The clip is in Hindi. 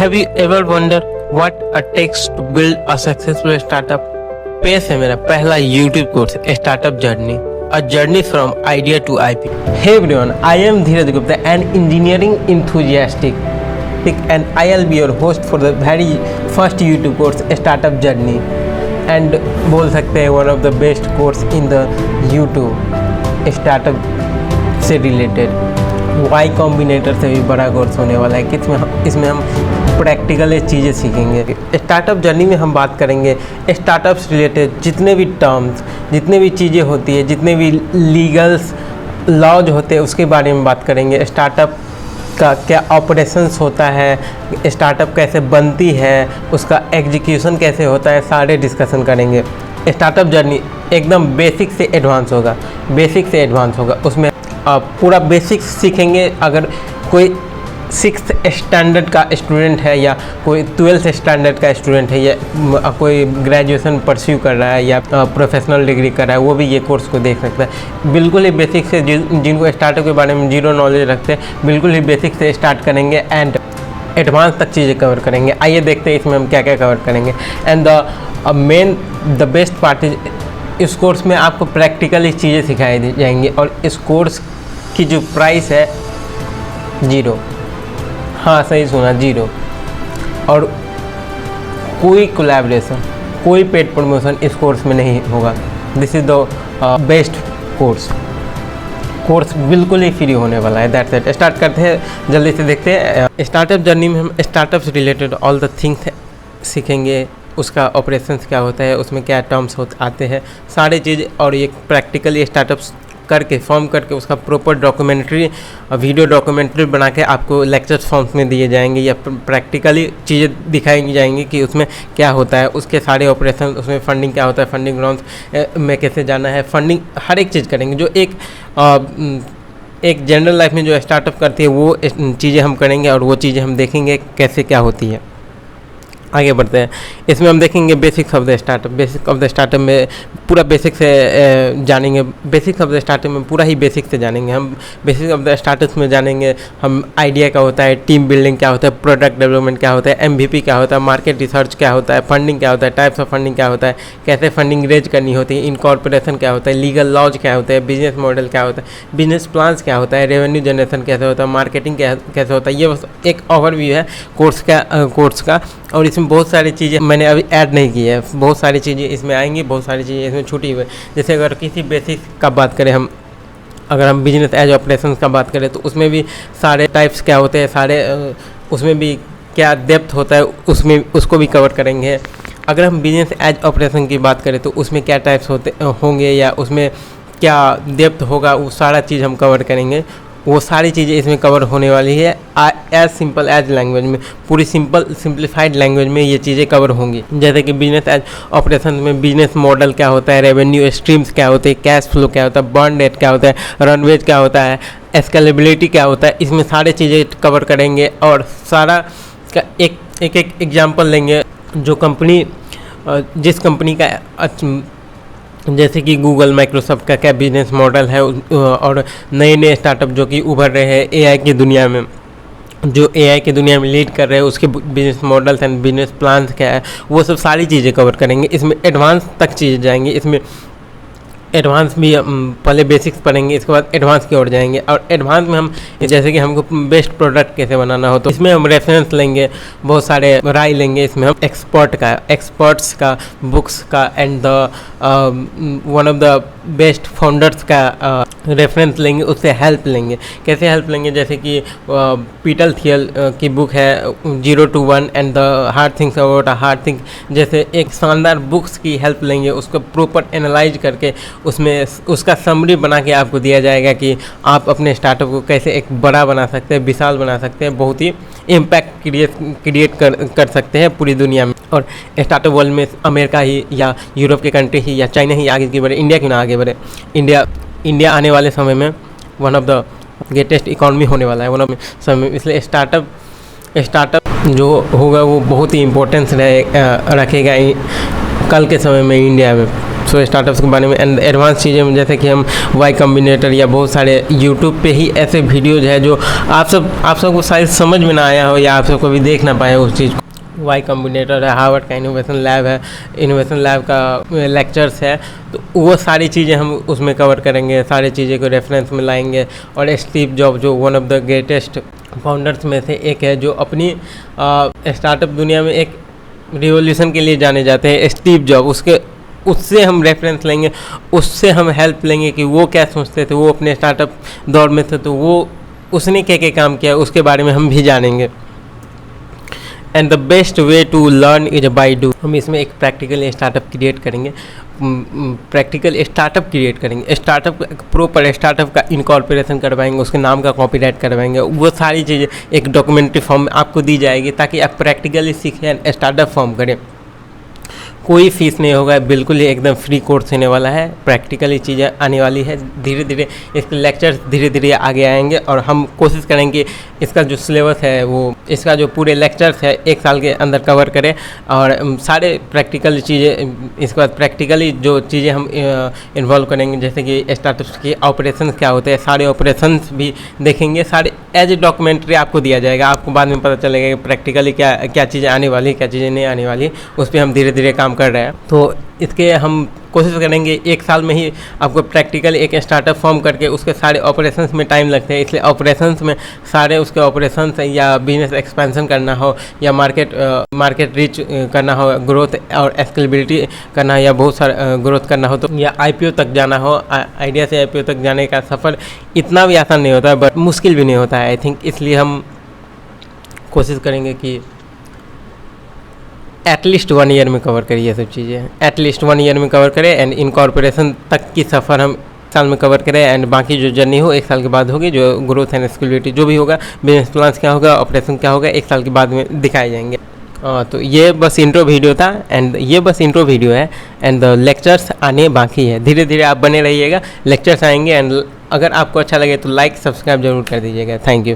Have you ever wondered what it takes to build a successful startup? पेश है मेरा पहला YouTube course startup journey, a journey from idea to IP. Hey everyone, I am Dheeraj Gupta, an engineering enthusiast, and I'll be your host for the very first YouTube course Startup Journey, and बोल सकते हैं one of the best course in the YouTube startup से रिलेटेड। वाई कॉम्बिनेटर से भी बड़ा कोर्स होने वाला है कि इसमें हम प्रैक्टिकल चीज़ें सीखेंगे। स्टार्टअप जर्नी में हम बात करेंगे स्टार्टअप से रिलेटेड जितने भी टर्म्स, जितने भी चीज़ें होती है, जितने भी लीगल्स लॉज होते हैं उसके बारे में बात करेंगे। स्टार्टअप का क्या ऑपरेशंस होता है, स्टार्टअप कैसे बनती है, उसका एग्जीक्यूशन कैसे होता है, सारे डिस्कशन करेंगे। स्टार्टअप जर्नी एकदम बेसिक से एडवांस होगा। उसमें पूरा बेसिक्स सीखेंगे। अगर कोई 6th स्टैंडर्ड का स्टूडेंट है या कोई 12th स्टैंडर्ड का स्टूडेंट है या कोई ग्रेजुएशन परस्यू कर रहा है या प्रोफेशनल डिग्री कर रहा है, वो भी ये कोर्स को देख सकता है। बिल्कुल ही बेसिक से जिनको स्टार्टअप के बारे में जीरो नॉलेज रखते हैं, बिल्कुल ही बेसिक से स्टार्ट करेंगे एंड एडवांस तक चीज़ें कवर करेंगे। आइए देखते हैं इसमें हम क्या क्या कवर करेंगे। And the best part is इस कोर्स में आपको प्रैक्टिकली चीज़ें सिखाई जाएंगी और इस कोर्स की जो प्राइस है 0, हाँ सही सुना, 0। और कोई कोलैबोरेशन, कोई पेड प्रमोशन इस कोर्स में नहीं होगा। This is the best course बिल्कुल ही फ्री होने वाला है। That's it. स्टार्ट करते हैं, जल्दी से देखते हैं। स्टार्टअप जर्नी में हम स्टार्टअप से रिलेटेड ऑल द थिंग्स सीखेंगे। उसका ऑपरेशंस क्या होता है, उसमें क्या टर्म्स आते हैं, सारी चीज़, और ये प्रैक्टिकली स्टार्टअप्स करके फॉर्म करके उसका प्रॉपर डॉक्यूमेंट्री, वीडियो डॉक्यूमेंट्री बना के आपको लेक्चर फॉर्म्स में दिए जाएंगे या प्रैक्टिकली चीज़ें दिखाई जाएंगी कि उसमें क्या होता है, उसके सारे ऑपरेशन, उसमें फंडिंग क्या होता है, फंडिंग राउंड्स में कैसे जाना है, फंडिंग हर एक चीज़ करेंगे। जो एक जनरल लाइफ में जो स्टार्टअप करती है वो चीज़ें हम करेंगे और वो चीज़ें हम देखेंगे कैसे क्या होती है। आगे बढ़ते हैं। इसमें हम देखेंगे basics of the startup. Basic of the startup में पूरा बेसिक से जानेंगे। बेसिक्स ऑफ द स्टार्टअप में पूरा ही बेसिक से जानेंगे हम। बेसिक ऑफ द स्टार्टअप में जानेंगे हम आइडिया क्या होता है, टीम बिल्डिंग क्या होता है, प्रोडक्ट डेवलपमेंट क्या होता है, MVP क्या होता है, मार्केट रिसर्च क्या होता है, फंडिंग क्या होता है, टाइप्स ऑफ फंडिंग क्या होता है, कैसे फंडिंग रेज करनी होती है, इनकॉर्पोरेशन क्या होता है, लीगल लॉज क्या होता है, बिजनेस मॉडल क्या होता है, बिजनेस प्लान्स क्या होता है, रेवेन्यू जनरेशन कैसे होता है, मार्केटिंग कैसे होता है। ये बस एक ओवरव्यू है कोर्स का। और इसमें बहुत सारी चीज़ें मैंने अभी ऐड नहीं की है, बहुत सारी चीज़ें इसमें आएंगी, बहुत सारी चीज़ें इसमें छूटी हुई। जैसे अगर किसी बेसिक का बात करें हम, अगर हम बिजनेस एज ऑपरेशन का बात करें तो उसमें भी सारे टाइप्स क्या होते हैं, सारे उसमें भी क्या डेप्थ होता है, उसमें उसको भी कवर करेंगे। अगर हम बिजनेस एज ऑपरेशन की बात करें तो उसमें क्या टाइप्स होंगे या उसमें क्या डेप्थ होगा, वो सारा चीज़ हम कवर करेंगे। वो सारी चीज़ें इसमें कवर होने वाली है एज सिंपल एज लैंग्वेज में, पूरी सिंप्लीफाइड लैंग्वेज में ये चीज़ें कवर होंगी। जैसे कि बिजनेस एज ऑपरेशन में बिजनेस मॉडल क्या होता है, रेवेन्यू स्ट्रीम्स क्या होते हैं, कैश फ्लो क्या होता है, बर्न रेट क्या होता है, रनवेज क्या होता है, स्केलेबिलिटी क्या होता है, इसमें सारी चीज़ें कवर करेंगे। और सारा का एक एग्जाम्पल लेंगे। जो कंपनी, जिस कंपनी का जैसे कि गूगल, माइक्रोसॉफ्ट का क्या बिजनेस मॉडल है, और नए स्टार्टअप जो कि उभर रहे हैं AI की दुनिया में, जो AI की दुनिया में लीड कर रहे हैं, उसके business models and business plan क्या है, वो सब सारी चीज़ें कवर करेंगे। इसमें एडवांस तक चीज़ें जाएंगी। इसमें एडवांस भी पहले बेसिक्स पढ़ेंगे, इसके बाद एडवांस की ओर जाएंगे। और एडवांस में हम जैसे कि हमको बेस्ट प्रोडक्ट कैसे बनाना हो तो इसमें हम रेफरेंस लेंगे, बहुत सारे राय लेंगे। इसमें हम एक्सपर्ट्स का, बुक्स का and one of the best founders का रेफरेंस लेंगे, उससे हेल्प लेंगे। कैसे हेल्प लेंगे? जैसे कि पीटर थियल की बुक है 0 to 1 and the hard things about a hard thing, जैसे एक शानदार बुक्स की हेल्प लेंगे, उसको प्रॉपर एनालाइज करके उसमें उसका समरी बना के आपको दिया जाएगा कि आप अपने स्टार्टअप को कैसे एक बड़ा बना सकते हैं, विशाल बना सकते हैं, बहुत ही इम्पैक्ट क्रिएट कर सकते हैं पूरी दुनिया में। और स्टार्टअप वर्ल्ड में अमेरिका ही या यूरोप के कंट्री ही या चाइना ही आगे बढ़े, इंडिया क्यों ना आगे बढ़े। इंडिया आने वाले समय में one of the greatest economy होने वाला है वन ऑफ समय में। इसलिए स्टार्टअप जो होगा वो बहुत ही इम्पोर्टेंस रखेगा कल के समय में इंडिया में। सो स्टार्टअप्स के बारे में एंड एडवांस चीज़ें में, जैसे कि हम वाई कॉम्बिनेटर या बहुत सारे यूट्यूब पे ही ऐसे वीडियोज़ है जो आप सबको शायद समझ में ना आया हो या आप सब कभी देख ना पाए उस चीज़ को। वाई कॉम्बिनेटर है, हार्वर्ड का इनोवेशन लैब है, इनोवेशन लैब का लेक्चर्स है, तो वो सारी चीज़ें हम उसमें कवर करेंगे, सारी चीज़ें को रेफरेंस में लाएंगे। और स्टीव जॉब जो one of the greatest founders में से एक है, जो अपनी स्टार्टअप दुनिया में एक रिवॉल्यूशन के लिए जाने जाते हैं, स्टीव जॉब, उससे हम रेफरेंस लेंगे, उससे हम हेल्प लेंगे कि वो क्या सोचते थे, वो अपने स्टार्टअप दौर में थे तो वो उसने क्या क्या काम किया उसके बारे में हम भी जानेंगे। And the best way to learn is by do. हम इसमें एक प्रैक्टिकल स्टार्टअप क्रिएट करेंगे, स्टार्टअप प्रॉपर स्टार्टअप का इनकॉर्पोरेशन करवाएंगे, उसके नाम का कॉपीराइट करवाएंगे, वो सारी चीज़ें एक डॉक्यूमेंट्री फॉर्म में आपको दी जाएगी ताकि आप प्रैक्टिकली सीखें एंड स्टार्टअप फॉर्म करें। कोई फीस नहीं होगा, बिल्कुल ही एकदम फ्री कोर्स होने वाला है, प्रैक्टिकली चीज़ें आने वाली है। धीरे धीरे इसके लेक्चर्स धीरे धीरे आगे आएंगे और हम कोशिश करेंगे इसका जो सिलेबस है वो इसका जो पूरे लेक्चर्स है 1 साल के अंदर कवर करें और सारे प्रैक्टिकल चीज़ें, इसके बाद प्रैक्टिकली जो चीज़ें हम इन्वॉल्व करेंगे, जैसे कि स्टार्टअप्स के ऑपरेशंस क्या होते हैं, सारे ऑपरेशंस भी देखेंगे, सारे एज ए डॉक्यूमेंट्री आपको दिया जाएगा। आपको बाद में पता चलेगा कि प्रैक्टिकली क्या चीज़ें आने वाली, क्या चीज़ें नहीं आने वाली, उस पर हम धीरे धीरे काम कर रहे हैं। तो इसके हम कोशिश करेंगे 1 साल में ही आपको प्रैक्टिकल एक स्टार्टअप फॉर्म करके उसके सारे ऑपरेशंस में टाइम लगते हैं, इसलिए ऑपरेशंस में सारे उसके ऑपरेशंस या बिजनेस एक्सपेंशन करना हो या मार्केट रीच करना हो, ग्रोथ और स्केलेबिलिटी करना हो या बहुत सारा ग्रोथ करना हो, तो या IPO तक जाना हो, आइडिया से IPO तक जाने का सफ़र इतना भी आसान नहीं होता है, बट मुश्किल भी नहीं होता है आई थिंक। इसलिए हम कोशिश करेंगे कि एटलीस्ट 1 ईयर में कवर करिए ये सब चीज़ें, एटलीस्ट 1 ईयर में कवर करें एंड इनकॉर्पोरेशन तक की सफ़र हम साल में कवर करें एंड बाकी जो जर्नी हो 1 साल के बाद होगी, जो ग्रोथ एंड स्केलेबिलिटी जो भी होगा, बिजनेस प्लान्स क्या होगा, ऑपरेशन क्या होगा, 1 साल के बाद में दिखाए जाएंगे। तो ये बस इंट्रो वीडियो था एंड ये बस इंट्रो वीडियो है एंड लेक्चर्स आने बाकी है। धीरे धीरे आप बने रहिएगा, लेक्चर्स आएंगे एंड अगर आपको अच्छा लगे तो लाइक सब्सक्राइब जरूर कर दीजिएगा। Thank you.